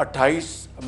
28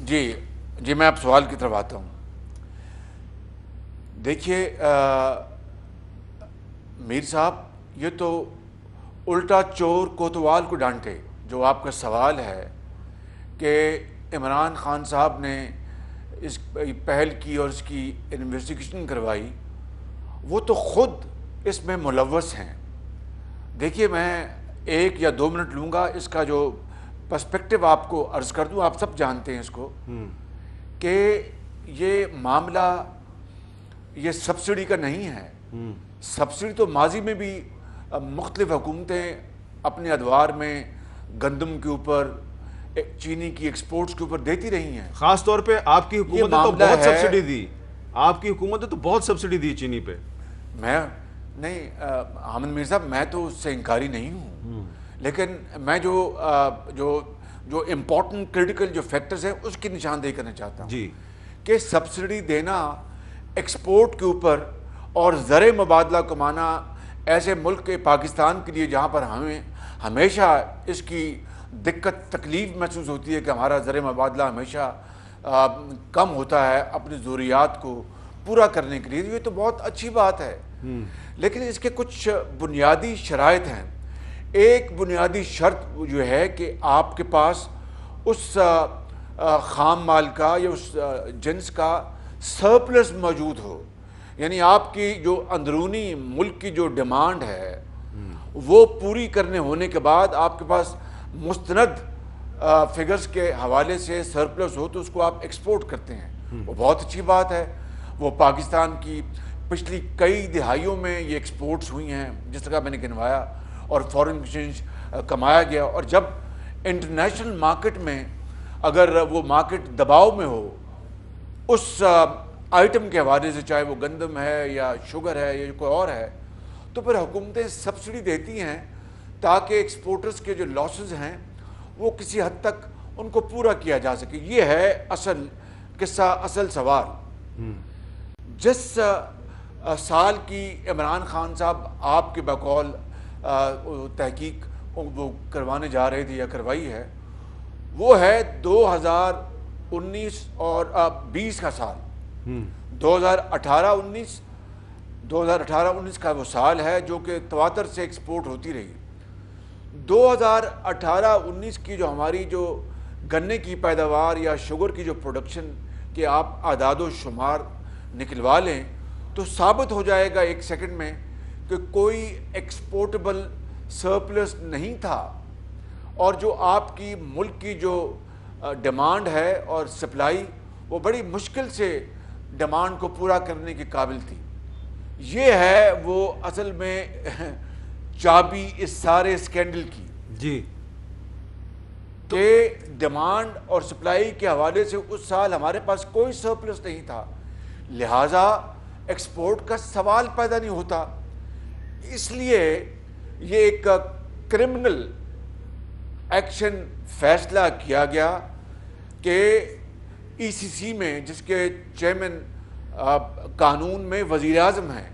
جی میں اب سوال کی طرف آتا ہوں. دیکھیے میر صاحب، یہ تو الٹا چور کوتوال کو ڈانٹے. جو آپ کا سوال ہے کہ عمران خان صاحب نے اس پہل کی اور اس کی انویسٹیگیشن کروائی، وہ تو خود اس میں ملوث ہیں. دیکھیے میں 1 یا 2 منٹ لوں گا اس کا جو پرسپیکٹو آپ کو عرض کر دوں. آپ سب جانتے ہیں اس کو کہ یہ معاملہ یہ سبسڈی کا نہیں ہے. سبسڈی تو ماضی میں بھی مختلف حکومتیں اپنے ادوار میں گندم کے اوپر، چینی کی ایکسپورٹس کے اوپر دیتی رہی ہیں. خاص طور پہ آپ کی حکومت نے تو بہت سبسڈی دی. آپ کی حکومت نے تو بہت سبسڈی دی چینی پہ. میں نہیں حامد میر صاحب، میں تو اس سے انکاری نہیں ہوں، لیکن میں جو امپورٹنٹ کریٹیکل جو فیکٹرز ہیں اس کی نشاندہی کرنا چاہتا ہوں جی کہ سبسڈی دینا ایکسپورٹ کے اوپر اور زر مبادلہ کمانا ایسے ملک کے پاکستان کے لیے جہاں پر ہمیں ہمیشہ اس کی دقت تکلیف محسوس ہوتی ہے کہ ہمارا زر مبادلہ ہمیشہ کم ہوتا ہے اپنی ضروریات کو پورا کرنے کے لیے، یہ تو بہت اچھی بات ہے. لیکن اس کے کچھ بنیادی شرائط ہیں. ایک بنیادی شرط جو ہے کہ آپ کے پاس اس خام مال کا یا اس جنس کا سرپلس موجود ہو. یعنی آپ کی جو اندرونی ملک کی جو ڈیمانڈ ہے وہ پوری کرنے ہونے کے بعد آپ کے پاس مستند فگرز کے حوالے سے سرپلس ہو تو اس کو آپ ایکسپورٹ کرتے ہیں. وہ بہت اچھی بات ہے. وہ پاکستان کی پچھلی کئی دہائیوں میں یہ ایکسپورٹس ہوئی ہیں جس طرح میں نے گنوایا، اور فورن ایکسچینج کمایا گیا. اور جب انٹرنیشنل مارکیٹ میں اگر وہ مارکیٹ دباؤ میں ہو اس آئٹم کے حوالے سے، چاہے وہ گندم ہے یا شوگر ہے یا کوئی اور ہے، تو پھر حکومتیں سبسڈی دیتی ہیں تاکہ ایکسپورٹرز کے جو لاسز ہیں وہ کسی حد تک ان کو پورا کیا جا سکے. یہ ہے اصل قصہ، اصل سوال. جس سال کی عمران خان صاحب آپ کے بقول تحقیق وہ کروانے جا رہے تھے یا کروائی ہے، وہ ہے 2019 اور 20 کا سال. 2018-19 کا وہ سال ہے جو کہ تواتر سے ایکسپورٹ ہوتی رہی. 2018-19 کی جو ہماری جو گنے کی پیداوار یا شوگر کی جو پروڈکشن کے آپ اعداد و شمار نکلوا لیں تو ثابت ہو جائے گا 1 سیکنڈ میں کہ کوئی ایکسپورٹیبل سرپلس نہیں تھا. اور جو آپ کی ملک کی جو ڈیمانڈ ہے اور سپلائی، وہ بڑی مشکل سے ڈیمانڈ کو پورا کرنے کے قابل تھی. یہ ہے وہ اصل میں چابی اس سارے اسکینڈل کی. جی کہ ڈیمانڈ اور سپلائی کے حوالے سے اس سال ہمارے پاس کوئی سرپلس نہیں تھا، لہٰذا ایکسپورٹ کا سوال پیدا نہیں ہوتا. اس لیے یہ ایک کرمنل ایکشن فیصلہ کیا گیا کہ ای سی سی میں، جس کے چیئرمین قانون میں وزیر اعظم ہیں،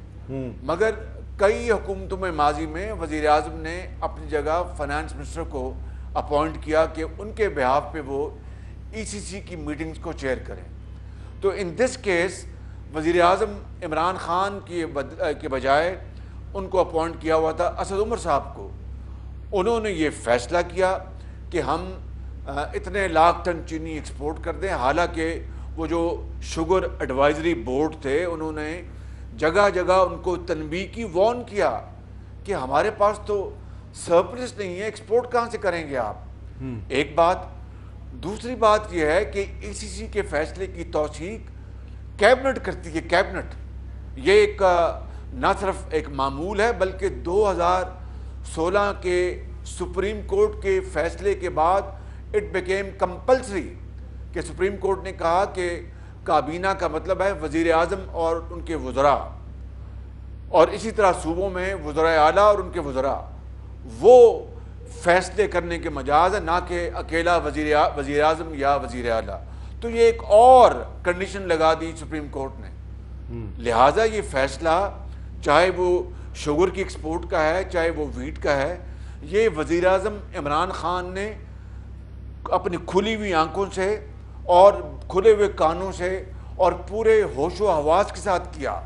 مگر کئی حکومتوں میں ماضی میں وزیر اعظم نے اپنی جگہ فائنانس منسٹر کو اپوائنٹ کیا کہ ان کے بہاف پہ وہ ای سی سی کی میٹنگز کو چیئر کریں. تو ان دس کیس وزیر اعظم عمران خان کے بجائے ان کو اپوائنٹ کیا ہوا تھا اسد عمر صاحب کو. انہوں نے یہ فیصلہ کیا کہ ہم اتنے لاکھ ٹن چینی ایکسپورٹ کر دیں. حالانکہ وہ جو شوگر ایڈوائزری بورڈ تھے انہوں نے جگہ جگہ ان کو تنبیہ کی، وارن کیا کہ ہمارے پاس تو سرپلس نہیں ہے، ایکسپورٹ کہاں سے کریں گے آپ. ایک بات. دوسری بات یہ ہے کہ ای سی سی کے فیصلے کی توثیق کیبنٹ کرتی ہے. کیبنٹ یہ ایک نہ صرف ایک معمول ہے بلکہ 2016 کے سپریم کورٹ کے فیصلے کے بعد اٹ بیکیم کمپلسری کہ سپریم کورٹ نے کہا کہ کابینہ کا مطلب ہے وزیر اعظم اور ان کے وزراء، اور اسی طرح صوبوں میں وزرائے اعلیٰ اور ان کے وزراء، وہ فیصلے کرنے کے مجاز ہے، نہ کہ اکیلا وزیر اعظم یا وزیر اعلیٰ. تو یہ ایک اور کنڈیشن لگا دی سپریم کورٹ نے. لہٰذا یہ فیصلہ چاہے وہ شوگر کی ایکسپورٹ کا ہے چاہے وہ ویٹ کا ہے، یہ وزیر اعظم عمران خان نے اپنی کھلی ہوئی آنکھوں سے اور کھلے ہوئے کانوں سے اور پورے ہوش و حواس کے ساتھ کیا.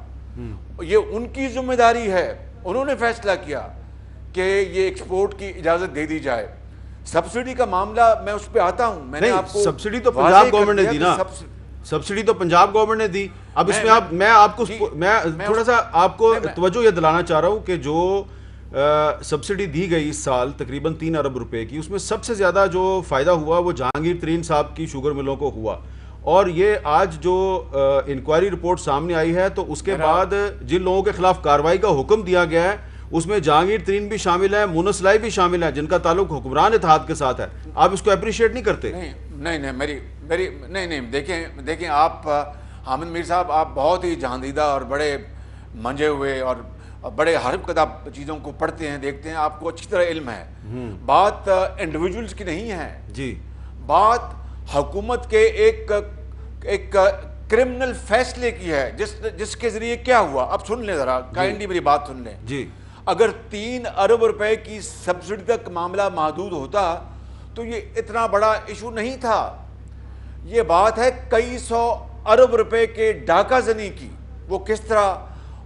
یہ ان کی ذمہ داری ہے, انہوں نے فیصلہ کیا کہ یہ ایکسپورٹ کی اجازت دے دی جائے. سبسڈی کا معاملہ میں اس پہ آتا ہوں. میں نے آپ کو سبسڈی تو پنجاب گورنمنٹ نے دی نا, سبسڈی تو پنجاب گورنمنٹ نے دی. اب اس میں میں آپ کو تھوڑا سا آپ کو توجہ یہ دلانا چاہ رہا ہوں کہ جو سبسڈی دی گئی اس سال تقریباً 3 ارب روپے کی, اس میں سب سے زیادہ جو فائدہ ہوا وہ جہانگیر ترین صاحب کی شوگر ملوں کو ہوا. اور یہ آج جو انکوائری رپورٹ سامنے آئی ہے تو اس کے بعد جن لوگوں کے خلاف کارروائی کا حکم دیا گیا ہے اس میں جہانگیر ترین بھی شامل ہے, مونس لائی بھی شامل ہے, جن کا تعلق حکمران اتحاد کے ساتھ ہے. آپ اس کو اپریشیٹ نہیں کرتے؟ نہیں, دیکھیں آپ حامد میر صاحب, آپ بہت ہی جہاندیدہ اور بڑے منجے ہوئے اور بڑے حرف کتاب چیزوں کو پڑھتے ہیں, دیکھتے ہیں, آپ کو اچھی طرح علم ہے. بات انڈیویجولز کی نہیں ہے جی, بات حکومت کے ایک کرمنل فیصلے کی ہے جس کے ذریعے کیا ہوا. اب سن لیں ذرا, کائنڈلی میری بات سن لیں. جی, اگر 3 ارب روپے کی سبسڈی تک معاملہ محدود ہوتا تو یہ اتنا بڑا ایشو نہیں تھا. یہ بات ہے کئی سو ارب روپے کے ڈاکہ زنی کی. وہ کس طرح,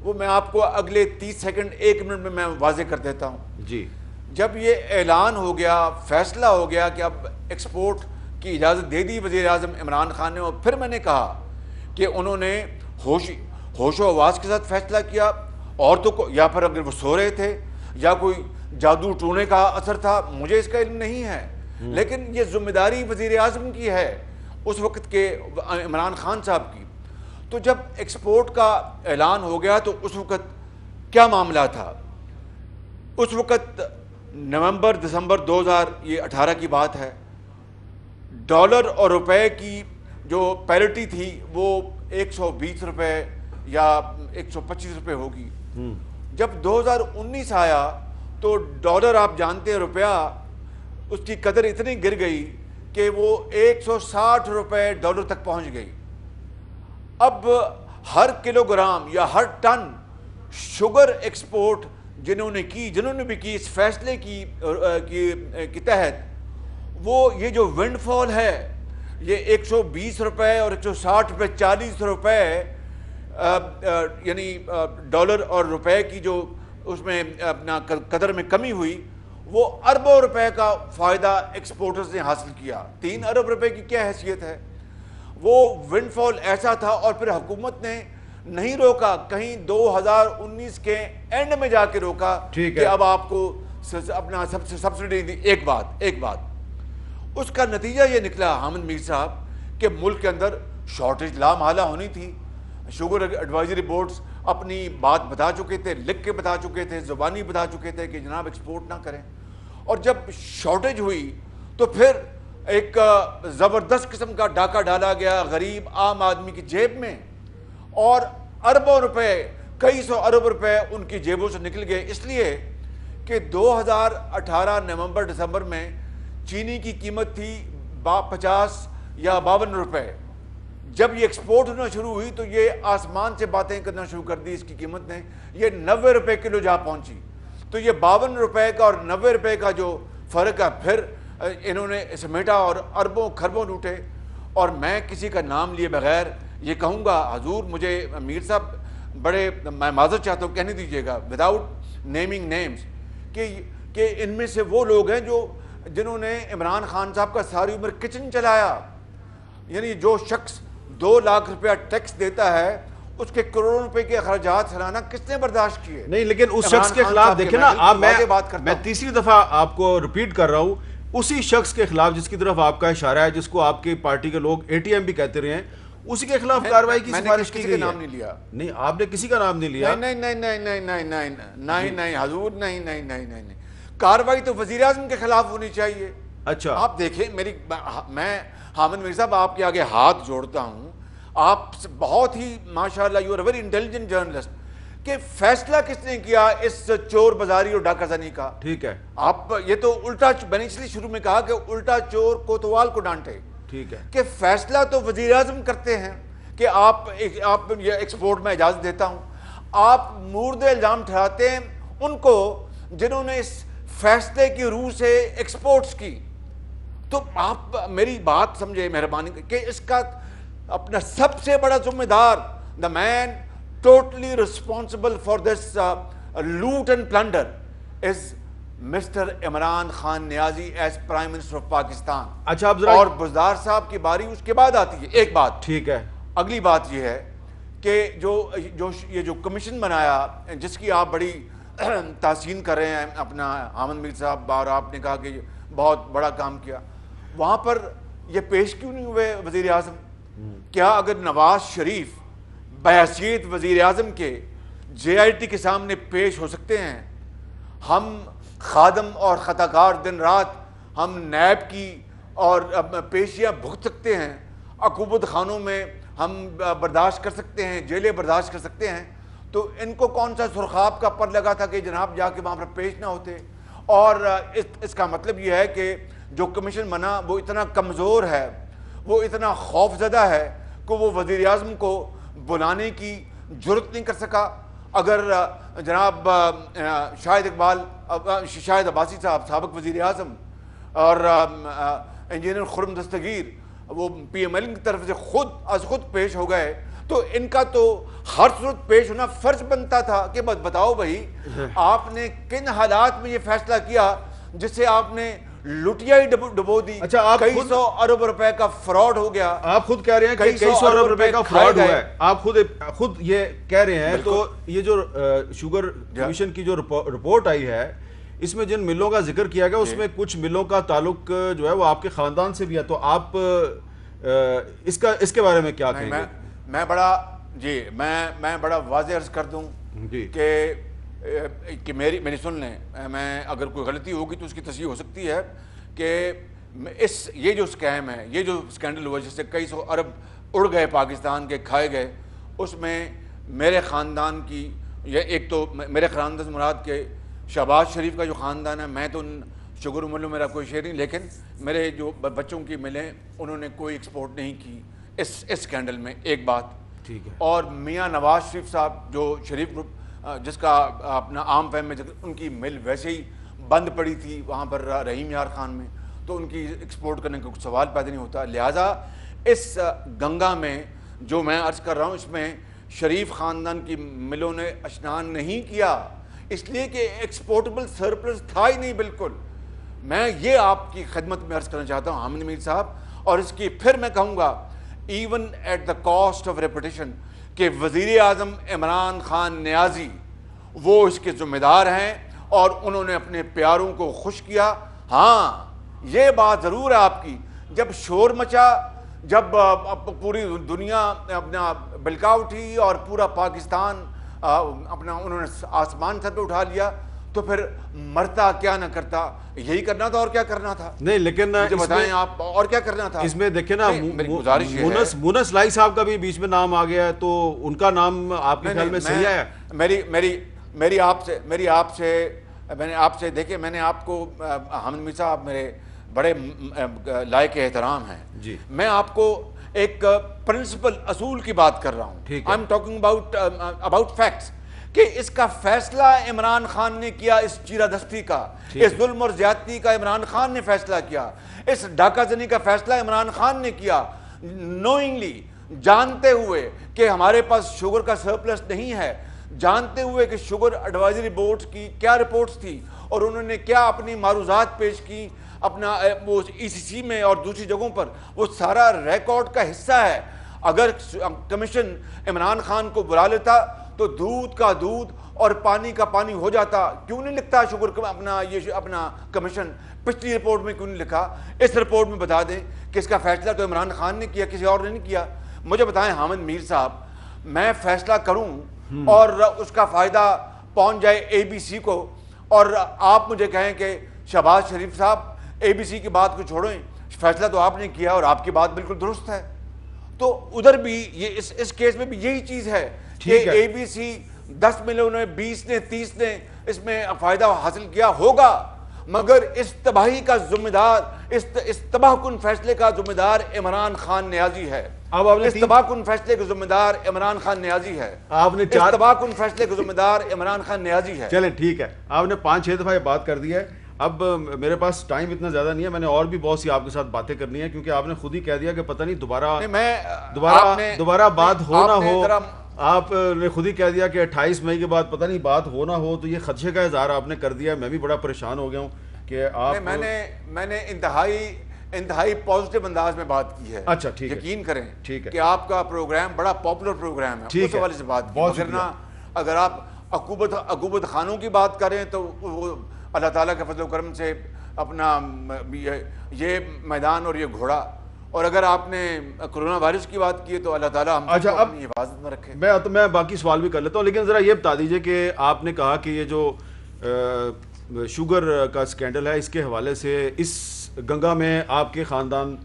وہ میں آپ کو اگلے 30 سیکنڈ 1 منٹ میں واضح کر دیتا ہوں. جی, جب یہ اعلان ہو گیا, فیصلہ ہو گیا کہ اب ایکسپورٹ کی اجازت دے دی وزیر اعظم عمران خان نے, اور پھر میں نے کہا کہ انہوں نے ہوش و حواس کے ساتھ فیصلہ کیا. عورتوں کو, یا پھر اگر وہ سو رہے تھے یا کوئی جادو ٹونے کا اثر تھا, مجھے اس کا علم نہیں ہے. لیکن یہ ذمہ داری وزیر اعظم کی ہے اس وقت کے, عمران خان صاحب کی. تو جب ایکسپورٹ کا اعلان ہو گیا تو اس وقت کیا معاملہ تھا؟ اس وقت نومبر دسمبر 2018 کی بات ہے. ڈالر اور روپے کی جو پیرٹی تھی وہ 120 روپے یا 125 روپے ہوگی. جب 2019 آیا تو ڈالر, آپ جانتے ہیں, روپیہ اس کی قدر اتنی گر گئی کہ وہ 160 روپے ڈالر تک پہنچ گئی. اب ہر کلو گرام یا ہر ٹن شوگر ایکسپورٹ جنہوں نے بھی کی اس فیصلے کی تحت, وہ یہ جو ونڈ فال ہے یہ 120 روپے اور 160 روپے 40 روپے یعنی ڈالر اور روپے کی جو اس میں اپنا قدر میں کمی ہوئی, وہ اربوں روپے کا فائدہ ایکسپورٹرز نے حاصل کیا. 3 ارب روپے کی کیا حیثیت ہے؟ وہ ونڈ فال ایسا تھا. اور پھر حکومت نے نہیں روکا, کہیں 2019 کے اینڈ میں جا کے روکا کہ اب آپ کو اپنا سبسڈی دی. ایک بات اس کا نتیجہ یہ نکلا حامد میر صاحب کہ ملک کے اندر شارٹیج لا محالہ ہونی تھی. شوگر ایڈوائزری بورڈز اپنی بات بتا چکے تھے, لکھ کے بتا چکے تھے, زبانی بتا چکے تھے کہ جناب ایکسپورٹ نہ کریں. اور جب شارٹیج ہوئی تو پھر ایک زبردست قسم کا ڈاکہ ڈالا گیا غریب عام آدمی کی جیب میں, اور اربوں روپے, کئی سو ارب روپے ان کی جیبوں سے نکل گئے. اس لیے کہ 2018 نومبر دسمبر میں چینی کی قیمت تھی 50 یا 52 روپے. جب یہ ایکسپورٹ ہونا شروع ہوئی تو یہ آسمان سے باتیں کرنا شروع کر دی اس کی قیمت نے. یہ 90 روپے کلو جا پہنچی. تو یہ 52 روپے کا اور 90 روپے کا جو فرق ہے پھر انہوں نے سمیٹا اور اربوں کھربوں لوٹے. اور میں کسی کا نام لیے بغیر یہ کہوں گا, حضور مجھے میر صاحب بڑے, میں معذرت چاہتا ہوں, کہنے دیجیے گا وداؤٹ نیمنگ نیمز, کہ ان میں سے وہ لوگ ہیں جنہوں نے عمران خان صاحب کا ساری عمر کچن چلایا. یعنی جو شخص 2 لاکھ روپیہ ٹیکس دیتا ہے اس کے کروڑوں روپے کے اخراجات سالانہ کس نے برداشت کیے؟ نہیں, لیکن اس شخص کے خلاف دیکھیں نا, میں تیسری دفعہ آپ کو ریپیٹ کر رہا ہوں, اسی شخص کے خلاف جس کی طرف آپ کا اشارہ ہے, جس کو آپ کی پارٹی کے لوگ اے ٹی ایم بھی کہتے رہے ہیں, اسی کے خلاف کارروائی کی سفارش کی گئی ہے. نام نہیں لیا. نہیں, آپ نے کسی کا نام نہیں لیا. نہیں حضور, نہیں. کارروائی تو وزیر اعظم کے خلاف ہونی چاہیے. اچھا, آپ دیکھیں, میں حامد میر صاحب آپ کے آگے ہاتھ جوڑتا ہوں, آپ بہت ہی ماشاءاللہ you are very intelligent journalist, کہ فیصلہ کس نے کیا اس چور بازاری اور ڈاکہ زنی کا؟ ٹھیک ہے, آپ یہ تو الٹا, میں نے اس لیے شروع میں کہا کہ الٹا چور کوتوال کو ڈانٹے. ٹھیک ہے, کہ فیصلہ تو وزیر اعظم کرتے ہیں کہ آپ یہ ایکسپورٹ میں اجازت دیتا ہوں. آپ مورد الزام ٹھہراتے ہیں ان کو جنہوں نے اس فیصلے کی روح سے ایکسپورٹس کی. تو آپ میری بات سمجھے مہربانی کہ اس کا اپنا سب سے بڑا ذمہ دار, the main totally responsible for this loot and plunder is Mr Imran Khan Niazi as prime minister of Pakistan. اچھا اب ذرا, اور بزدار صاحب کی باری اس کے بعد آتی ہے. ایک بات ٹھیک ہے, اگلی بات یہ ہے کہ جو کمیشن بنایا جس کی آپ بڑی تحسین کر رہے ہیں اپنا حامد میر صاحب, اور آپ نے کہا کہ بہت بڑا کام کیا, وہاں پر یہ پیش کیوں نہیں ہوئے وزیر اعظم؟ کیا اگر نواز شریف بحیثیت وزیر اعظم کے جے آئی ٹی کے سامنے پیش ہو سکتے ہیں, ہم خادم اور خطاکار دن رات ہم نیب کی اور پیشیاں بھگت سکتے ہیں, عقوبت خانوں میں ہم برداشت کر سکتے ہیں, جیلیں برداشت کر سکتے ہیں, تو ان کو کون سا سرخاب کا پر لگا تھا کہ جناب جا کے وہاں پر پیش نہ ہوتے؟ اور اس کا مطلب یہ ہے کہ جو کمیشن بنا وہ اتنا کمزور ہے, وہ اتنا خوف زدہ ہے کہ وہ وزیر اعظم کو بلانے کی جرت نہیں کر سکا. اگر جناب شاہد عباسی صاحب سابق وزیر اعظم اور انجینئر خرم دستگیر وہ پی ایم ایل کی طرف سے خود پیش ہو گئے, تو ان کا تو ہر صورت پیش ہونا فرض بنتا تھا کہ بتاؤ بھائی آپ نے کن حالات میں یہ فیصلہ کیا جس سے آپ نے لٹیا ہی ڈبو دی. اچھا, آپ کئی سو ارب روپے کا فراڈ ہو گیا. آپ خود کہہ رہے ہیں کہ کئی سو ارب روپے کا فراڈ ہوا ہے, آپ خود یہ کہہ رہے ہیں. تو یہ جو شوگر کمیشن کی جو رپورٹ آئی ہے اس میں جن ملوں کا ذکر کیا گیا اس میں کچھ ملوں کا تعلق جو ہے وہ آپ کے خاندان سے بھی ہے, تو آپ اس کے بارے میں کیا کہیں گے؟ میں بڑا واضح عرض کر دوں کہ میری سن لیں, میں اگر کوئی غلطی ہوگی تو اس کی تصحیح ہو سکتی ہے کہ یہ جو اسکیم ہے, یہ جو اسکینڈل ہوا جس سے کئی سو ارب اڑ گئے پاکستان کے, کھائے گئے, اس میں میرے خاندان کی, یہ ایک تو میرے خاندان سے مراد کے شہباز شریف کا جو خاندان ہے, میں تو ان شگر ملوں میرا کوئی شیئر نہیں, لیکن میرے جو بچوں کی ملیں انہوں نے کوئی ایکسپورٹ نہیں کی اس اسکینڈل میں. ایک بات ٹھیک ہے. اور میاں نواز شریف صاحب جو شریف گروپ جس کا اپنا عام فہم میں ان کی مل ویسے ہی بند پڑی تھی وہاں پر رحیم یار خان میں, تو ان کی ایکسپورٹ کرنے کا کچھ سوال پیدا نہیں ہوتا. لہٰذا اس گنگا میں جو میں عرض کر رہا ہوں اس میں شریف خاندان کی ملوں نے اشنان نہیں کیا, اس لیے کہ ایکسپورٹیبل سرپلس تھا ہی نہیں بالکل. میں یہ آپ کی خدمت میں عرض کرنا چاہتا ہوں حامد میر صاحب, اور اس کی پھر میں کہوں گا even at the cost of reputation کہ وزیر اعظم عمران خان نیازی وہ اس کے ذمہ دار ہیں اور انہوں نے اپنے پیاروں کو خوش کیا. ہاں یہ بات ضرور ہے آپ کی, جب شور مچا, جب پوری دنیا اپنا بلکا اٹھی اور پورا پاکستان اپنا انہوں نے آسمان سر پہ اٹھا لیا, تو پھر مرتا کیا نہ کرتا, یہی کرنا تھا اور کیا کرنا تھا. نہیں لیکن مجھے بتائیں آپ اور کیا کرنا تھا. اس میں دیکھیں نا مونس لائی صاحب کا بھی بیچ میں نام آ گیا ہے, تو ان کا نام آپ کے خیال میں صحیح ہے؟ میں نے آپ سے دیکھیں, میں نے آپ کو حامد میر صاحب میرے بڑے لائق احترام ہیں جی, میں آپ کو ایک پرنسپل اصول کی بات کر رہا ہوں. ٹھیک ہے. I am talking about facts کہ اس کا فیصلہ عمران خان نے کیا, اس چیرہ دستی کا, اس ظلم اور زیادتی کا عمران خان نے فیصلہ کیا, اس ڈاکہ زنی کا فیصلہ عمران خان نے کیا, نوئنگلی جانتے ہوئے کہ ہمارے پاس شوگر کا سرپلس نہیں ہے, جانتے ہوئے کہ شوگر ایڈوائزری بورڈ کی کیا رپورٹس تھی اور انہوں نے کیا اپنی معروضات پیش کی اپنا وہ ای سی سی میں اور دوسری جگہوں پر, وہ سارا ریکارڈ کا حصہ ہے. اگر کمیشن عمران خان کو بلا لیتا تو دودھ کا دودھ اور پانی کا پانی ہو جاتا. کیوں نہیں لکھتا شوگر اپنا کمیشن, پچھلی رپورٹ میں کیوں نہیں لکھا؟ اس رپورٹ میں بتا دیں کہ اس کا فیصلہ تو عمران خان نے کیا, کسی اور نے نہیں کیا. مجھے بتائیں حامد میر صاحب, میں فیصلہ کروں اور اس کا فائدہ پہنچ جائے اے بی سی کو, اور آپ مجھے کہیں کہ شہباز شریف صاحب اے بی سی کی بات کو چھوڑیں, فیصلہ تو آپ نے کیا اور آپ کی بات بالکل درست ہے, تو ادھر بھی یہ اس کیس میں بھی یہی چیز ہے کہ اے بی سی 10 ملوں نے 20 نے 30 نے اس میں فائدہ حاصل کیا ہوگا, مگر اس تباہی کا ذمہ دار, اس تباہ کن فیصلے کا ذمہ دار عمران خان نیازی ہے. اس تباہ کن فیصلے کا ذمہ دار عمران خان نیازی ہے. آپ نے اس تباہ کن فیصلے کا ذمہ دار عمران خان نیازی ہے. چلیں ٹھیک ہے, آپ نے 5-6 دفعہ یہ بات کر دی ہے. اب میرے پاس ٹائم اتنا زیادہ نہیں ہے, میں نے اور بھی بہت سی آپ کے ساتھ باتیں کرنی ہے, کیونکہ آپ نے خود ہی کہہ دیا کہ پتہ نہیں دوبارہ بات ہو نہ ہو. آپ نے خود ہی کہہ دیا کہ 28 مئی کے بعد پتہ نہیں بات ہو نہ ہو, تو یہ خدشے کا اظہار آپ نے کر دیا. میں بھی بڑا پریشان ہو گیا ہوں کہ آپ میں نے انتہائی پازیٹیو انداز میں بات کی ہے. اچھا ٹھیک ہے, یقین کریں ٹھیک ہے کہ آپ کا پروگرام بڑا پاپولر پروگرام ہے, اس حوالے سے بات کی. ورنہ اگر آپ عقوبت خانوں کی بات کریں تو وہ اللہ تعالیٰ کے فضل و کرم سے اپنا یہ میدان اور یہ گھوڑا, اور اگر آپ نے کرونا وائرس کی بات کی ہے تو اللہ تعالیٰ ہم کو اپنی حفاظت میں رکھے. میں باقی سوال بھی کر لیتا ہوں, لیکن ذرا یہ بتا دیجئے کہ آپ نے کہا کہ یہ جو شوگر کا سکینڈل ہے, اس کے حوالے سے اس گنگا میں آپ کے خاندان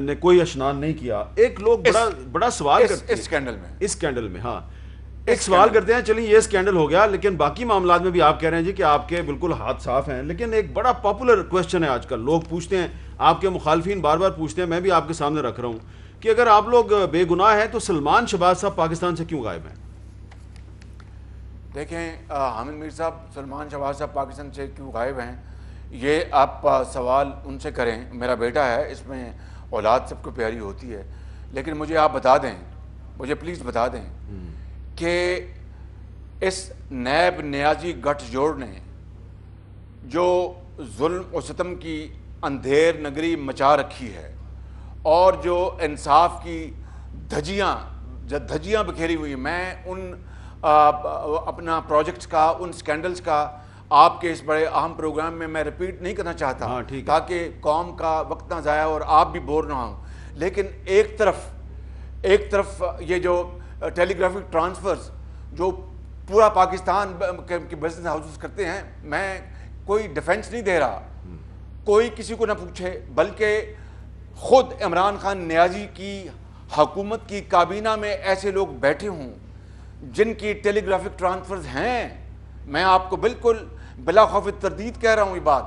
نے کوئی اشنان نہیں کیا. ایک لوگ بڑا سوال کرتے ہیں اس سکینڈل میں ہاں ایک سوال کرتے ہیں, چلیے یہ سکینڈل ہو گیا, لیکن باقی معاملات میں بھی آپ کہہ رہے ہیں جی کہ آپ کے بالکل ہاتھ صاف ہیں. لیکن ایک بڑا پاپولر کویسچن ہے آج کل, لوگ پوچھتے ہیں, آپ کے مخالفین بار بار پوچھتے ہیں, میں بھی آپ کے سامنے رکھ رہا ہوں کہ اگر آپ لوگ بے گناہ ہیں تو سلمان شہباز صاحب پاکستان سے کیوں غائب ہیں؟ دیکھیں حامد میر صاحب, سلمان شہباز صاحب پاکستان سے کیوں غائب ہیں, یہ آپ سوال ان سے کریں. میرا بیٹا ہے, اس میں اولاد سب کو پیاری ہوتی ہے, لیکن مجھے آپ بتا دیں, مجھے پلیز بتا دیں کہ اس نیب نیازی گٹھ جوڑ نے جو ظلم و ستم کی اندھیر نگری مچا رکھی ہے, اور جو انصاف کی دھجیاں بکھیری ہوئی, میں ان اپنا پروجیکٹس کا, ان سکینڈلز کا آپ کے اس بڑے اہم پروگرام میں ریپیٹ نہیں کرنا چاہتا تاکہ قوم کا وقت نہ ضائع اور آپ بھی بور نہ ہوں. لیکن ایک طرف یہ جو ٹیلی گرافک ٹرانسفرز جو پورا پاکستان کے بزنس ہاؤسز کرتے ہیں, میں کوئی ڈیفنس نہیں دے رہا, کوئی کسی کو نہ پوچھے, بلکہ خود عمران خان نیازی کی حکومت کی کابینہ میں ایسے لوگ بیٹھے ہوں جن کی ٹیلی گرافک ٹرانسفرز ہیں. میں آپ کو بالکل بلا خوف تردید کہہ رہا ہوں یہ بات.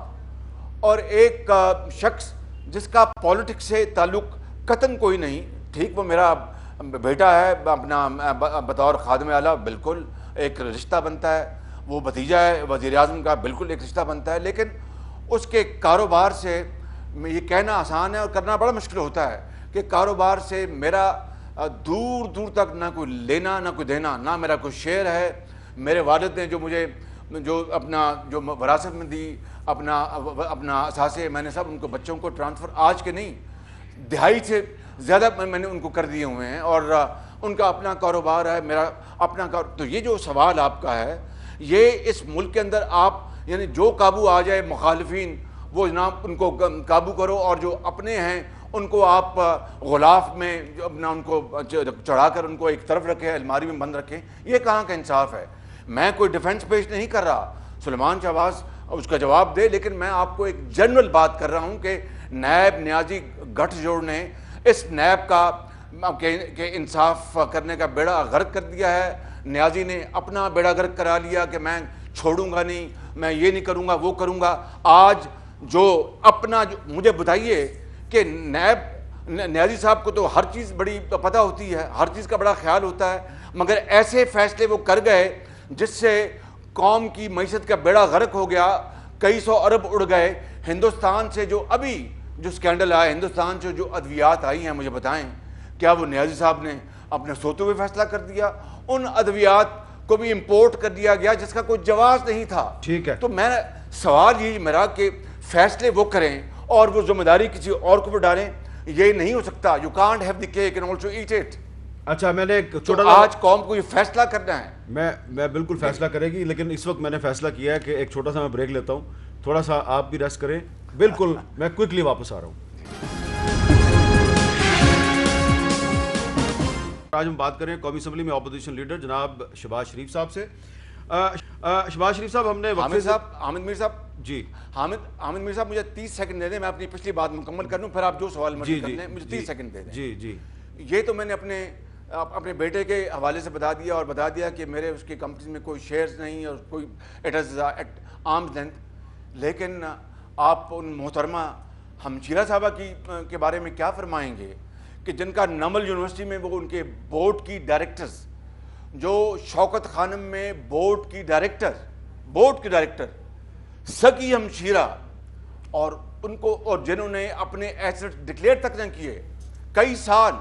اور ایک شخص جس کا پولیٹکس سے تعلق قطعاً کوئی نہیں, ٹھیک وہ میرا بیٹا ہے, اپنا بطور خادم اعلیٰ بالکل ایک رشتہ بنتا ہے, وہ بھتیجا ہے وزیر اعظم کا, بالکل ایک رشتہ بنتا ہے, لیکن اس کے کاروبار سے یہ کہنا آسان ہے اور کرنا بڑا مشکل ہوتا ہے کہ کاروبار سے میرا دور تک نہ کوئی لینا نہ کوئی دینا, نہ میرا کوئی شیئر ہے. میرے والد نے جو مجھے جو وراثت میں دی, اپنا اثاثے, میں نے سب ان کو بچوں کو ٹرانسفر, آج کے نہیں دہائی سے زیادہ میں نے ان کو کر دیے ہوئے ہیں, اور ان کا اپنا کاروبار ہے, میرا اپنا تو یہ جو سوال آپ کا ہے, یہ اس ملک کے اندر آپ یعنی جو قابو آ جائے مخالفین وہ جناب ان کو قابو کرو, اور جو اپنے ہیں ان کو آپ غلاف میں اپنا ان کو چڑھا کر ان کو ایک طرف رکھیں, الماری میں بند رکھیں. یہ کہاں کا انصاف ہے؟ میں کوئی ڈیفنس پیش نہیں کر رہا, سلمان شہباز اس کا جواب دے, لیکن میں آپ کو ایک جنرل بات کر رہا ہوں کہ نیب نیازی گٹھ جوڑ نے اس نیب کا کہ انصاف کرنے کا بیڑا غرق کر دیا ہے. نیازی نے اپنا بیڑا غرق کرا لیا کہ میں چھوڑوں گا نہیں, میں یہ نہیں کروں گا, وہ کروں گا. آج جو مجھے بتائیے کہ نیازی صاحب کو تو ہر چیز بڑی پتہ ہوتی ہے, ہر چیز کا بڑا خیال ہوتا ہے, مگر ایسے فیصلے وہ کر گئے جس سے قوم کی معیشت کا بیڑا غرق ہو گیا, کئی سو ارب اڑ گئے. ہندوستان سے جو سکینڈل آئے, ہندوستان سے جو ادویات آئی ہیں, مجھے بتائیں کیا وہ نیازی صاحب نے اپنے سوتے ہوئے فیصلہ کر دیا؟ ان ادویات کو بھی امپورٹ کر دیا گیا جس کا کوئی جواز نہیں تھا. ٹھیک ہے, تو میں سوال یہی میرا کہ فیصلے وہ کریں اور وہ ذمہ داری کسی اور کو ڈالیں, یہ نہیں ہو سکتا. You can't have the cake and also eat it. اچھا, میں نے ایک چھوٹا آج قوم کو یہ فیصلہ کرنا ہے. میں بالکل فیصلہ کرے گی, لیکن اس وقت میں نے فیصلہ کیا ہے کہ ایک چھوٹا سا میں بریک لیتا ہوں, تھوڑا سا آپ بھی ریسٹ کریں. بالکل میں کوئکلی واپس آ رہا ہوں. آج ہم بات کریں قومی اسمبلی میں اپوزیشن لیڈر جناب شہباز شریف صاحب سے. شہباز شریف صاحب, ہم نے حامد میر صاحب جی حامد میر صاحب مجھے 30 سیکنڈ دے دیں, میں اپنی پچھلی بات مکمل کر لوں, پھر آپ جو سوال مرضی کر لیں. مجھے 30 سیکنڈ دے دیں. جی یہ تو میں نے اپنے بیٹے کے حوالے سے بتا دیا, اور بتا دیا کہ میرے اس کی کمپنی میں کوئی شیئرز نہیں اور کوئی it is at arms length. لیکن آپ ان محترمہ ہمشیرہ صاحبہ کے بارے میں کیا فرمائیں گے کہ جن کا نمل یونیورسٹی میں وہ ان کے بورڈ کی ڈائریکٹرز, جو شوکت خانم میں بورڈ کی ڈائریکٹر سکی ہمشیرہ اور ان کو اور جنہوں نے اپنے ایسٹ ڈکلیئر تک نہ کیے، کئی سال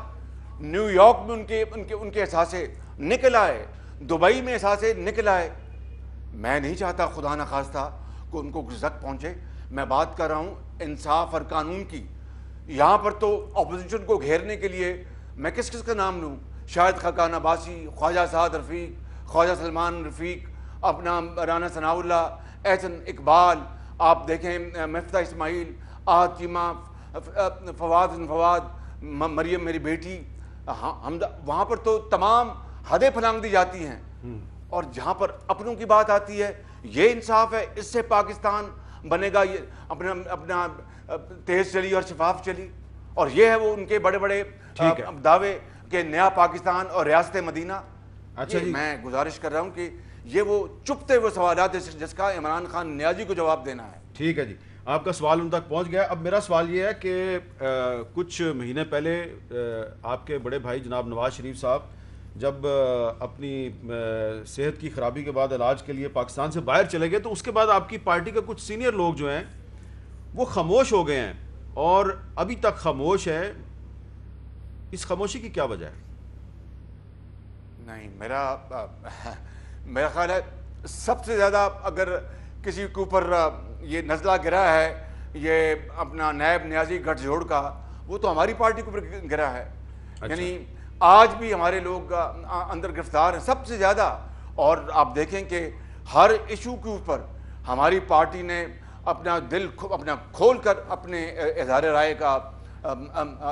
نیو یارک میں ان کے اثاثے نکل آئے، دبئی میں اثاثے نکل آئے. میں نہیں چاہتا خدا نہ خواستہ کہ ان کو زک پہنچے. میں بات کر رہا ہوں انصاف اور قانون کی. یہاں پر تو اپوزیشن کو گھیرنے کے لیے میں کس کا نام لوں؟ شاہد خاقان عباسی، خواجہ سعد رفیق، خواجہ سلمان رفیق، اپنا رانا ثناء اللہ، احسن اقبال، آپ دیکھیں مفتاح اسماعیل، آہد چیمہ، فواد، مریم میری بیٹی، وہاں پر تو تمام حدیں پھلانگ دی جاتی ہیں. اور جہاں پر اپنوں کی بات آتی ہے، یہ انصاف ہے؟ اس سے پاکستان بنے گا یہ اپنا تیز چلی اور شفاف چلی؟ اور یہ ہے وہ ان کے بڑے بڑے دعوے کہ نیا پاکستان اور ریاست مدینہ. اچھا جی، میں گزارش کر رہا ہوں کہ یہ وہ چپتے ہوئے سوالات جس کا عمران خان نیازی کو جواب دینا ہے. ٹھیک ہے جی، آپ کا سوال ان تک پہنچ گیا. اب میرا سوال یہ ہے کہ کچھ مہینے پہلے آپ کے بڑے بھائی جناب نواز شریف صاحب جب اپنی صحت کی خرابی کے بعد علاج کے لیے پاکستان سے باہر چلے گئے، تو اس کے بعد آپ کی پارٹی کا کچھ سینئر لوگ جو ہیں وہ خاموش ہو گئے ہیں اور ابھی تک خاموش ہے. اس خاموشی کی کیا وجہ ہے؟ نہیں، میرا خیال ہے سب سے زیادہ اگر کسی کے اوپر یہ نزلہ گرا ہے یہ اپنا نائب نیازی گٹھ جوڑ کا، وہ تو ہماری پارٹی کے اوپر گرا ہے. یعنی آج بھی ہمارے لوگ اندر گرفتار ہیں سب سے زیادہ. اور آپ دیکھیں کہ ہر ایشو کے اوپر ہماری پارٹی نے اپنا دل اپنا کھول کر اپنے اظہار رائے کا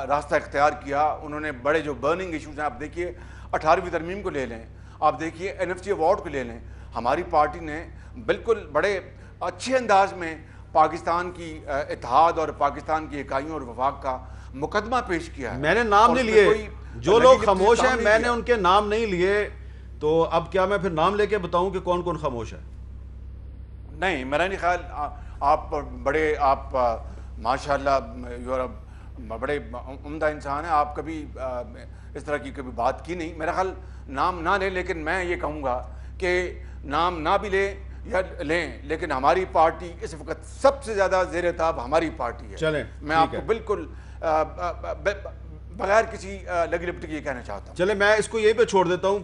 راستہ اختیار کیا. انہوں نے بڑے جو برننگ ایشوز ہیں، آپ دیکھیے 18ویں ترمیم کو لے لیں، آپ دیکھیے NFC ایوارڈ کو لے لیں، ہماری پارٹی نے بالکل بڑے اچھے انداز میں پاکستان کی اتحاد اور پاکستان کی اکائیوں اور وفاق کا مقدمہ پیش کیا ہے. میں نے نام نہیں لیے، جو لوگ خاموش ہیں میں نے ان کے نام نہیں لیے، تو اب کیا میں پھر نام لے کے بتاؤں کہ کون کون خاموش ہے؟ نہیں، میرا نہیں خیال. آپ ماشاءاللہ بڑے عمدہ انسان ہیں. آپ کبھی اس طرح کی کبھی بات کی نہیں. میرا خیال نام نہ لیں، لیکن میں یہ کہوں گا کہ نام نہ بھی لیں یا لیں، لیکن ہماری پارٹی اس وقت سب سے زیادہ زیر اعتاب ہماری پارٹی ہے. چلیں، میں آپ کو بالکل بغیر کسی لگی لپٹ کے یہ کہنا چاہتا ہوں. چلے میں اس کو یہی پہ چھوڑ دیتا ہوں،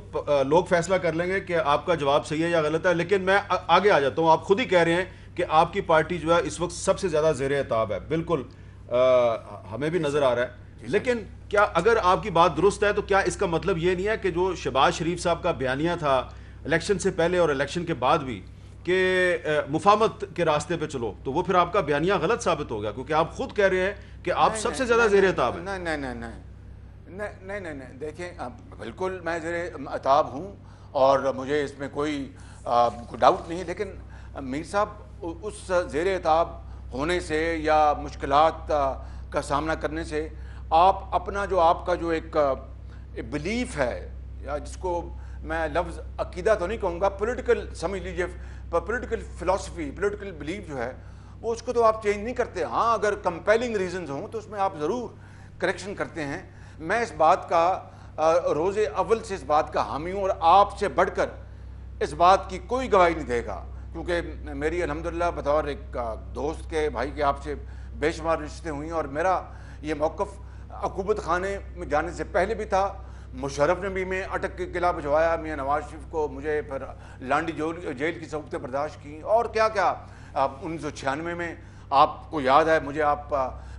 لوگ فیصلہ کر لیں گے کہ آپ کا جواب صحیح ہے یا غلط ہے. لیکن میں آگے آ جاتا ہوں. آپ خود ہی کہہ رہے ہیں کہ آپ کی پارٹی جو ہے اس وقت سب سے زیادہ زیر اعتاب ہے. بالکل ہمیں بھی نظر آ رہا ہے. لیکن کیا اگر آپ کی بات درست ہے تو کیا اس کا مطلب یہ نہیں ہے کہ جو شہباز شریف صاحب کا بیانیہ تھا الیکشن سے پہلے اور الیکشن کے بعد بھی کہ مفاہمت کے راستے پہ چلو، تو وہ پھر آپ کا بیانیہ غلط ثابت ہو گیا؟ کیونکہ آپ خود کہہ رہے ہیں کہ آپ سب سے زیادہ زیر اعتاب ہیں. نہیں، دیکھیں بالکل میں زیر اعتاب ہوں اور مجھے اس میں کوئی ڈاؤٹ نہیں ہے. لیکن میر صاحب اس زیر اعتاب ہونے سے یا مشکلات کا سامنا کرنے سے آپ اپنا جو آپ کا جو ایک بلیف ہے، یا جس کو میں لفظ عقیدہ تو نہیں کہوں گا، پولیٹیکل سمجھ لیجیے، پولیٹیکل فلسفی، پولیٹیکل بلیف جو ہے وہ اس کو تو آپ چینج نہیں کرتے. ہاں اگر کمپیلنگ ریزنز ہوں تو اس میں آپ ضرور کریکشن کرتے ہیں. میں اس بات کا روز اول سے اس بات کا حامی ہوں اور آپ سے بڑھ کر اس بات کی کوئی گواہی نہیں دے گا، کیونکہ میری الحمدللہ بطور ایک دوست کے بھائی کے آپ سے بے شمار رشتے ہوئی ہیں. اور میرا یہ موقف عقوبت خانے میں جانے سے پہلے بھی تھا. مشرف نے بھی میں اٹک کے قلعہ بھجوایا میاں نواز شریف کو، مجھے پھر لانڈی جیل کی صحبتیں برداشت کیں اور کیا کیا. 1996 میں آپ کو یاد ہے مجھے آپ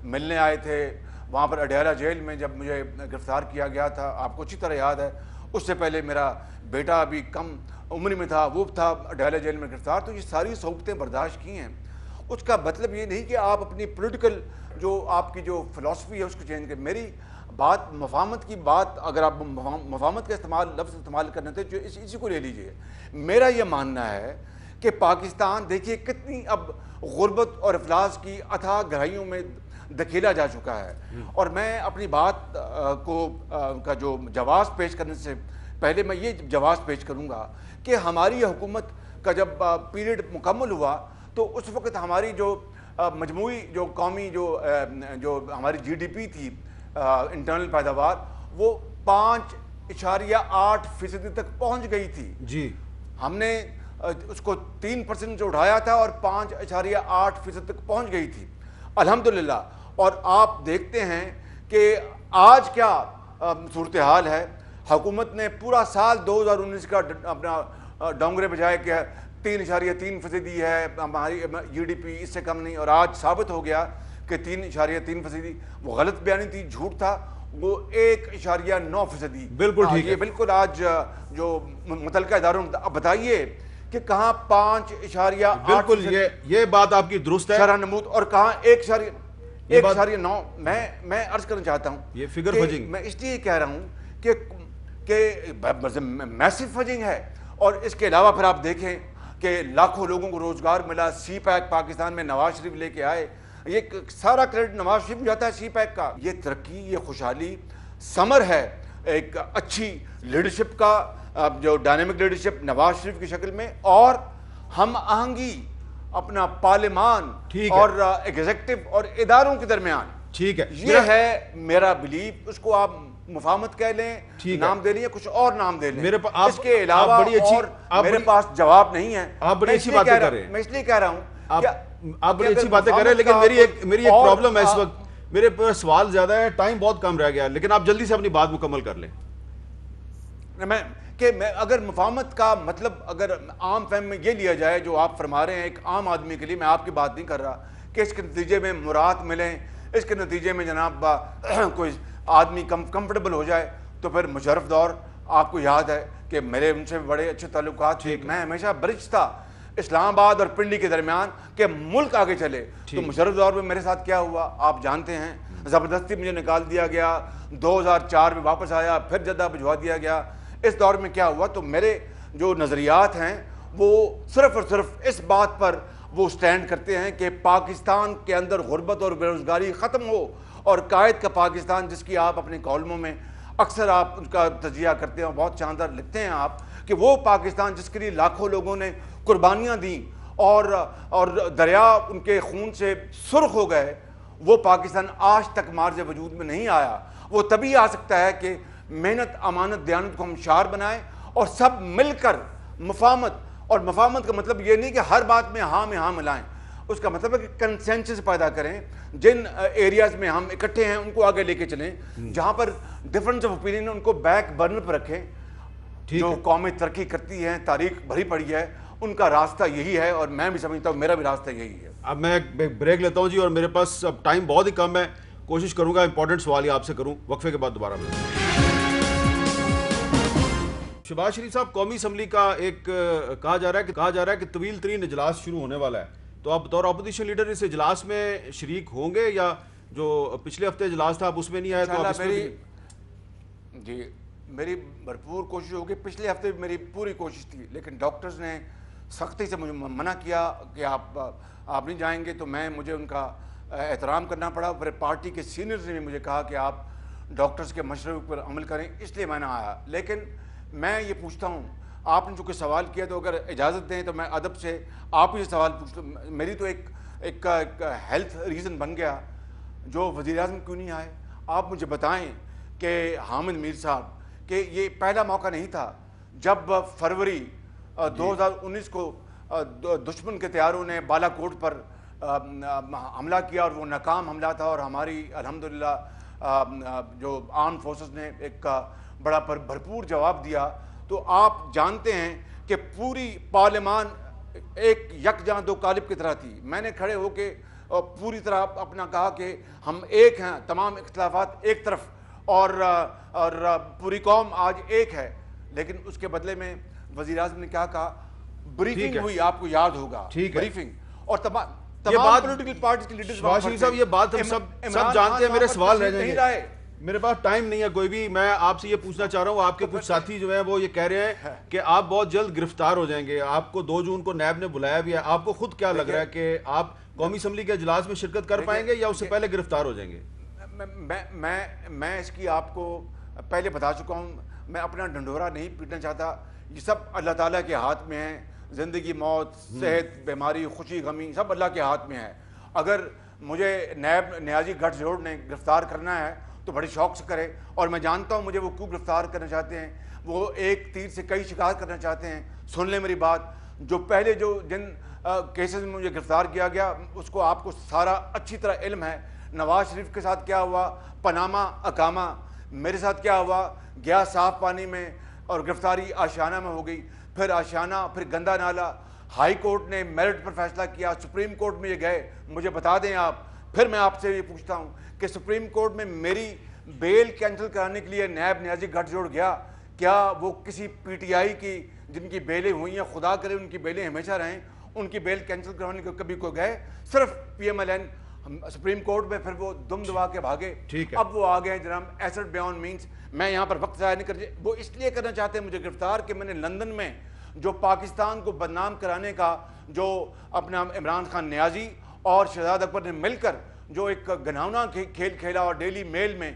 ملنے آئے تھے وہاں پر اڈیالہ جیل میں جب مجھے گرفتار کیا گیا تھا، آپ کو اچھی طرح یاد ہے. اس سے پہلے میرا بیٹا ابھی کم عمر میں تھا، وہ تھا اڈیالہ جیل میں گرفتار. تو یہ ساری صحبتیں برداشت کی ہیں. اس کا مطلب یہ نہیں کہ آپ اپنی پولیٹیکل جو آپ کی جو فلسفی ہے اس کو چینج کریں. میری بات مفاہمت کی بات، اگر آپ مفاہمت کا لفظ استعمال کرنے تھے جو اسی کو لے لیجئے. میرا یہ ماننا ہے کہ پاکستان دیکھیے کتنی اب غربت اور افلاس کی اتھاہ گہرائیوں میں دھکیلا جا چکا ہے. اور میں اپنی بات کا جو جواز پیش کرنے سے پہلے میں یہ جواز پیش کروں گا کہ ہماری حکومت کا جب پیریڈ مکمل ہوا تو اس وقت ہماری جو مجموعی جو قومی جو ہماری GDP تھی، انٹرنل پیداوار، وہ 5.8% تک پہنچ گئی تھی. جی ہم نے اس کو 3% سے اٹھایا تھا اور 5.8% تک پہنچ گئی تھی. الحمدللہ. اور آپ دیکھتے ہیں کہ آج کیا صورتحال ہے. حکومت نے پورا سال 2019 کا اپنا ڈونگرے بجائے کہ 3.3% ہے ہماری GDP، اس سے کم نہیں، اور آج ثابت ہو گیا کہ 3.3%. وہ غلط بیانی تھی، جھوٹ تھا. وہ 1.9%. بالکل ٹھیک ہے. یہ بالکل آج جو متعلقہ اداروں بتائیے کہ کہاں 5.8 بالکل یہ بات آپ کی درست ہے شرح نمود، اور کہاں 1.9. میں عرض کرنا چاہتا ہوں یہ فگر فجنگ، میں اس لیے کہہ رہا ہوں کہ میسو فجنگ ہے. اور اس کے علاوہ پھر آپ دیکھیں کہ لاکھوں لوگوں کو روزگار ملا. سی پیک پاکستان میں نواز شریف لے کے آئے. یہ سارا کریڈٹ نواز شریف جاتا ہے سی پیک کا. یہ ترقی، یہ خوشحالی ثمر ہے ایک اچھی لیڈرشپ کا، جو ڈائنامک لیڈرشپ نواز شریف کی شکل میں، اور ہم آہنگی اپنا پارلیمان اور ایگزیکٹو اور اداروں کے درمیان. ٹھیک ہے، یہ ہے میرا بلیف. اس کو آپ مفاہمت کہہ لیں، نام دے لیں، کچھ اور نام دے لیں. اس کے علاوہ اور میرے پاس جواب نہیں ہے. آپ بڑی اچھی باتیں کر رہے ہیں. میں اس لیے کہہ رہا ہوں آپ بڑی اچھی باتیں کر رہے ہیں، لیکن میری ایک پرابلم ہے اس وقت. میرے پاس سوال زیادہ ہے، ٹائم بہت کم رہ گیا، لیکن آپ جلدی سے اپنی بات مکمل کر لیں. کہ اگر مفاہمت کا مطلب اگر عام فہم میں یہ لیا جائے جو آپ فرما رہے ہیں ایک عام آدمی کے لیے، میں آپ کی بات نہیں کر رہا، کہ اس کے نتیجے میں مراد ملیں، اس کے نتیجے میں جناب کوئی آدمی کمفرٹیبل ہو جائے، تو پھر مشرف دور آپ کو یاد ہے کہ میرے ان سے بڑے اچھے تعلقات تھے. میں ہمیشہ برج تھا اسلام آباد اور پنڈی کے درمیان کہ ملک آگے چلے. تو مشرف دور میں میرے ساتھ کیا ہوا آپ جانتے ہیں. زبردستی مجھے نکال دیا گیا، 2004 میں واپس آیا، پھر جدہ بھجوا دیا گیا. اس دور میں کیا ہوا؟ تو میرے جو نظریات ہیں وہ صرف اور صرف اس بات پر وہ سٹینڈ کرتے ہیں کہ پاکستان کے اندر غربت اور بے روزگاری ختم ہو، اور قائد کا پاکستان، جس کی آپ اپنے کالموں میں اکثر آپ ان کا تجزیہ کرتے ہیں، بہت شاندار لکھتے ہیں آپ، کہ وہ پاکستان جس کے لیے لاکھوں لوگوں نے قربانیاں دیں اور دریا ان کے خون سے سرخ ہو گئے، وہ پاکستان آج تک مارج وجود میں نہیں آیا. وہ تبھی آ سکتا ہے کہ محنت، امانت، دیانت کو ہم شعار بنائیں اور سب مل کر مفاہمت. اور مفاہمت کا مطلب یہ نہیں کہ ہر بات میں ہاں ملائیں. اس کا مطلب ہے کہ کنسنسس پیدا کریں. جن ایریاز میں ہم اکٹھے ہیں ان کو آگے لے کے چلیں. جہاں پر ڈفرنس آف اوپینین ان کو بیک برنر پر رکھیں. جو قومیں ترقی کرتی ہیں، تاریخ بھری پڑی ہے، ان کا راستہ یہی ہے، اور میں بھی سمجھتا ہوں میرا بھی راستہ یہی ہے. اب میں ایک بریک لیتا ہوں جی، اور میرے پاس اب ٹائم بہت ہی کم ہے. کوشش کروں گا امپورٹنٹ سوال ہی آپ سے کروں. وقفے کے بعد دوبارہ ملیں. شہباز شریف صاحب، قومی اسمبلی کا ایک کہا جا رہا ہے کہ طویل ترین اجلاس شروع ہونے والا ہے. تو آپ بطور اپوزیشن لیڈر اس اجلاس میں شریک ہوں گے، یا جو پچھلے ہفتے اجلاس تھا آپ اس میں نہیں آئے؟ تو آپ اس میں جی میری بھرپور کوشش ہوگی. پچھلے ہفتے بھی میری پوری کوشش تھی، لیکن ڈاکٹرز نے سختی سے مجھے منع کیا کہ آپ نہیں جائیں گے. تو مجھے ان کا احترام کرنا پڑا. پھر پارٹی کے سینئرز نے بھی مجھے کہا کہ آپ ڈاکٹرز کے مشورے پر عمل کریں، اس لیے میں نے آیا. لیکن میں یہ پوچھتا ہوں، آپ نے جو کہ سوال کیا، تو اگر اجازت دیں تو میں ادب سے آپ یہ سوال پوچھتا ہوں. میری تو ایک ہیلتھ ریزن بن گیا جو وزیر اعظم کیوں نہیں آئے. آپ مجھے بتائیں کہ حامد میر صاحب، کہ یہ پہلا موقع نہیں تھا جب فروری 2019 کو دشمن کے طیاروں نے بالا کوٹ پر حملہ کیا، اور وہ ناکام حملہ تھا، اور ہماری الحمدللہ جو آرم فورسز نے ایک بڑا بھرپور جواب دیا. تو آپ جانتے ہیں کہ پوری پارلیمان ایک یکجاں دو قالب کی طرح تھی. میں نے کھڑے ہو کے پوری طرح اپنا کہا کہ ہم ایک ہیں، تمام اختلافات ایک طرف، اور پوری قوم آج ایک ہے. لیکن اس کے بدلے میں وزیر اعظم نے کیا کہا؟ بریفنگ ہوئی، آپ کو یاد ہوگا، بریفنگ، اور تمام پولیٹیکل پارٹیز کے لیڈرز. شہباز شریف صاحب، یہ بات ہم سب جانتے ہیں. میرے سوال رہ جائیں گے، میرے پاس ٹائم نہیں ہے کوئی بھی. میں آپ سے یہ پوچھنا چاہ رہا ہوں، آپ کے کچھ ساتھی جو ہیں وہ یہ کہہ رہے ہیں کہ آپ بہت جلد گرفتار ہو جائیں گے. آپ کو 2 جون کو نیب نے بلایا بھی ہے. آپ کو خود کیا لگ رہا ہے کہ آپ قومی اسمبلی کے اجلاس میں شرکت کر پائیں گے، یا اس سے پہلے گرفتار ہو جائیں گے؟ میں اس کی آپ کو پہلے بتا چکا ہوں. میں اپنا ڈنڈورا نہیں پیٹنا چاہتا. یہ سب اللہ تعالیٰ کے ہاتھ میں ہے. زندگی، موت، صحت، بیماری، خوشی، غمی، سب اللہ کے ہاتھ میں ہے. اگر مجھے نیب نیازی گٹھ جوڑ نے گرفتار کرنا ہے تو بڑی شوق سے کرے. اور میں جانتا ہوں مجھے وہ کیوں گرفتار کرنا چاہتے ہیں. وہ ایک تیر سے کئی شکار کرنا چاہتے ہیں. سن لیں میری بات. جو پہلے جن کیسز میں مجھے گرفتار کیا گیا، اس کو آپ کو سارا اچھی طرح علم ہے۔ نواز شریف کے ساتھ کیا ہوا، پاناما اکاما، میرے ساتھ کیا ہوا، گیا صاف پانی میں اور گرفتاری آشیانہ میں ہو گئی، پھر آشیانہ، پھر گندا نالا، ہائی کورٹ نے میرٹ پر فیصلہ کیا، سپریم کورٹ میں یہ گئے، مجھے بتا دیں آپ۔ پھر میں آپ سے یہ پوچھتا ہوں کہ سپریم کورٹ میں میری بیل کینسل کرانے کے لیے نیب نیازی گٹھ جوڑ گیا، کیا وہ کسی پی ٹی آئی کی جن کی بیلیں ہوئی ہیں، خدا کرے ان کی بیلیں ہمیشہ رہیں، ان کی بیل کینسل کروانے کے کبھی کوئی گئے؟ صرف P M L N supreme court میں، پھر وہ دم دبا کے بھاگے۔ اب وہ آ گئے جناب ایسٹ بیون مینس۔ میں یہاں پر وقت ضائع نہیں کر، وہ اس لیے کرنا چاہتے ہیں مجھے گرفتار کہ میں نے لندن میں جو پاکستان کو بدنام کرانے کا جو اپنا عمران خان نیازی اور شہزاد اکبر نے مل کر جو ایک گھناؤنا کھیل کھیلا، اور ڈیلی میل میں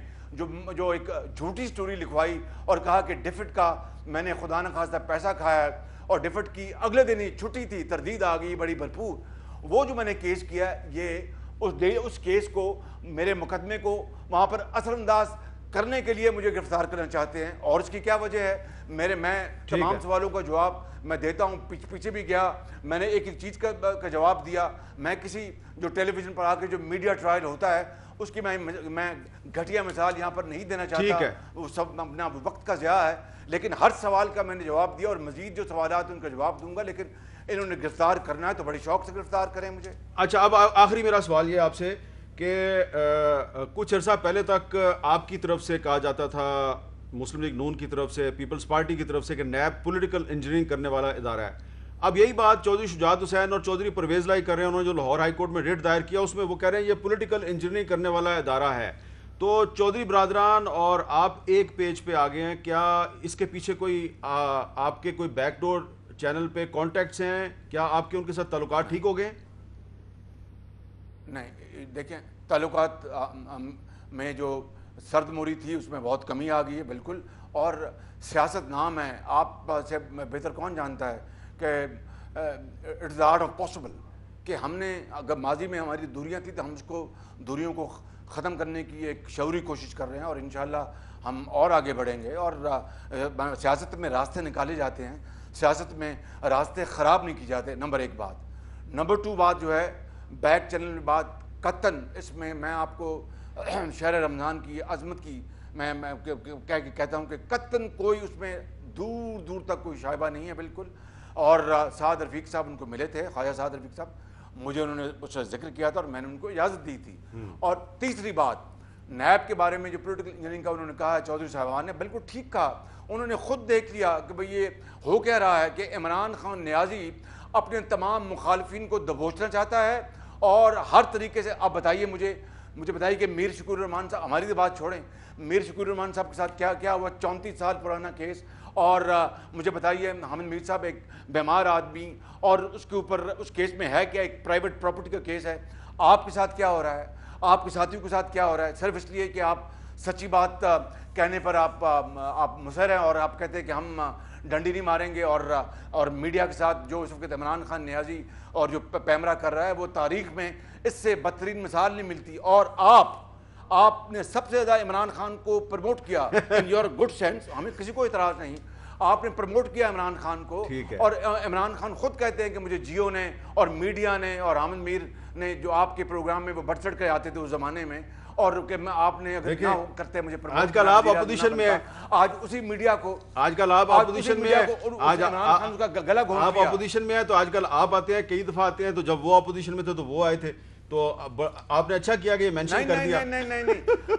جو ایک جھوٹی سٹوری لکھوائی اور کہا کہ ڈیفٹ کا میں نے خدا نخواستہ پیسہ کھایا ہے، اور ڈیفٹ کی اگلے دن ہی چھٹی تھی، تردید آ گئی بڑی بھرپور۔ وہ جو میں نے کیس کیا، یہ اس کیس کو، میرے مقدمے کو وہاں پر اثر انداز کرنے کے لیے مجھے گرفتار کرنا چاہتے ہیں۔ اور اس کی کیا وجہ ہے؟ میں تمام سوالوں کا جواب میں دیتا ہوں، پیچھے بھی گیا، میں نے ایک چیز کا جواب دیا۔ میں کسی جو ٹیلی ویژن پر آ کے جو میڈیا ٹرائل ہوتا ہے اس کی میں گھٹیا مثال یہاں پر نہیں دینا چاہتا، وہ سب اپنا وقت کا ضیاع ہے، لیکن ہر سوال کا میں نے جواب دیا، اور مزید جو سوالات ان کا جواب دوں گا، لیکن انہوں نے گرفتار کرنا ہے تو بڑی شوق سے گرفتار کریں مجھے۔ اچھا، اب آخری میرا سوال یہ آپ سے کہ کچھ عرصہ پہلے تک آپ کی طرف سے کہا جاتا تھا، مسلم لیگ نون کی طرف سے، پیپلز پارٹی کی طرف سے، کہ نیب پولیٹیکل انجینئرنگ کرنے والا ادارہ ہے۔ اب یہی بات چودھری شجاعت حسین اور چودھری پرویز لائی کر رہے ہیں، انہوں نے جو لاہور ہائی کورٹ میں ریٹ دائر کیا اس میں وہ کہہ رہے ہیں یہ پولیٹیکل انجینئرنگ کرنے والا ادارہ ہے۔ تو چودھری برادران اور آپ ایک پیج پہ آگئے ہیں، کیا اس کے پیچھے کوئی آپ کے کوئی بیک ڈور چینل پہ کانٹیکٹس ہیں؟ کیا آپ کے ان کے ساتھ تعلقات ٹھیک ہو گئے؟ نہیں، دیکھیں، تعلقات میں جو سرد موری تھی اس میں بہت کمی آ گئی ہے، بالکل۔ اور سیاست نام ہے، آپ سے بہتر کون جانتا ہے کہ اٹس آرٹ آف پاسبل، کہ ہم نے اگر ماضی میں ہماری دوریاں تھیں تو ہم اس کو دوریوں کو ختم کرنے کی ایک شعوری کوشش کر رہے ہیں، اور انشاءاللہ ہم اور آگے بڑھیں گے۔ اور سیاست میں راستے نکالے جاتے ہیں، سیاست میں راستے خراب نہیں کی جاتے، نمبر ایک بات۔ نمبر ٹو بات جو ہے بیک چینل میں بات، قطن اس میں آپ کو شہر رمضان کی عظمت کی میں کہتا ہوں کہ قطن کوئی اس میں دور دور تک کوئی شائبہ نہیں ہے، بالکل۔ اور سعد رفیق صاحب ان کو ملے تھے، خواجہ سعد رفیق صاحب، مجھے انہوں نے اس سے ذکر کیا تھا اور میں نے ان کو اجازت دی تھی۔ اور تیسری بات، نیب کے بارے میں جو پولیٹیکل انجینئرنگ کا انہوں نے کہا، چودھری صاحبان نے بالکل ٹھیک کہا۔ انہوں نے خود دیکھ لیا کہ بھئی یہ ہو کیا رہا ہے کہ عمران خان نیازی اپنے تمام مخالفین کو دبوچنا چاہتا ہے، اور ہر طریقے سے۔ آپ بتائیے مجھے بتائیے کہ میر شکور الرحمان صاحب، ہماری تو بات چھوڑیں، میر شکور الرحمان صاحب کے ساتھ کیا ہوا، 34 سال پرانا کیس۔ اور مجھے بتائیے حامد میر صاحب ایک بیمار آدمی، اور اس کے اوپر اس کیس میں ہے کیا، ایک پرائیویٹ پراپرٹی کا کیس ہے۔ آپ کے ساتھ کیا ہو رہا ہے، آپ کے ساتھیوں کے ساتھ کیا ہو رہا ہے، صرف اس لیے کہ آپ سچی بات کہنے پر آپ مصر ہیں، اور آپ کہتے ہیں کہ ہم ڈنڈی نہیں ماریں گے، اور میڈیا کے ساتھ جو اس وقت عمران خان نیازی اور جو پیمرا کر رہا ہے، وہ تاریخ میں اس سے بدترین مثال نہیں ملتی۔ اور آپ نے سب سے زیادہ عمران خان کو پروموٹ کیا، ان یور گڈ سینس، ہمیں کسی کو اعتراض نہیں، آپ نے پروموٹ کیا عمران خان کو۔ اور عمران خان خود کہتے ہیں کہ مجھے جیو نے اور میڈیا نے اور حامد میر نے جو آپ کے پروگرام میں وہ بڑھ چڑھ کے آتے تھے اس زمانے میں، اور کہ آپ نے اگر نہ کرتے مجھے پروموٹ، آج کل آپ اپوزیشن میں ہیں، آج اسی میڈیا کو، آج کل آپ اپوزیشن میں ہیں، آپ اپوزیشن میں ہیں تو آج کل آپ آتے ہیں، کئی دفعہ آتے ہیں، تو جب وہ اپوزیشن میں تھے تو وہ آئے تھے، تو آپ نے اچھا کیا کہ یہ مینشن کر دیا۔ نہیں،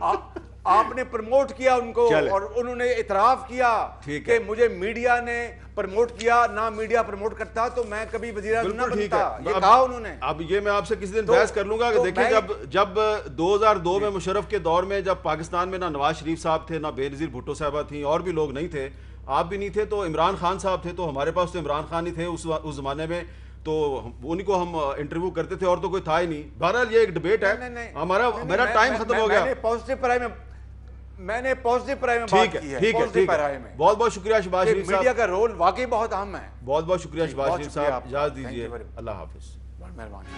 آپ نے پروموٹ کیا ان کو، اور انہوں نے اعتراف کیا کہ مجھے میڈیا نے پروموٹ کیا، نہ میڈیا پروموٹ کرتا تو میں کبھی وزیر اعظم نہ بنتا، یہ کہا انہوں نے۔ اب یہ میں آپ سے کسی دن بحث کر لوں گا کہ دیکھیں جب 2002 میں مشرف کے دور میں جب پاکستان میں نہ نواز شریف صاحب تھے، نہ بینظیر بھٹو صاحبہ تھیں، اور بھی لوگ نہیں تھے، آپ بھی نہیں تھے، تو عمران خان صاحب تھے، تو ہمارے پاس تو عمران خان ہی تھے اس زمانے میں، تو انہی کو ہم انٹرویو کرتے تھے، اور تو کوئی تھا ہی نہیں۔ بہرحال یہ ایک ڈبیٹ ہے، میرا ٹائم ختم ہو گیا۔ میں نے پوزیٹیو پرائے میں بات کی ہے، پوزیٹیو پرائے میں۔ بہت بہت شکریہ شہباز شریف صاحب، میڈیا کا رول واقعی بہت اہم ہے۔ بہت بہت شکریہ شہباز شریف صاحب، اجازت دیجیے، اللہ حافظ، مہربانی۔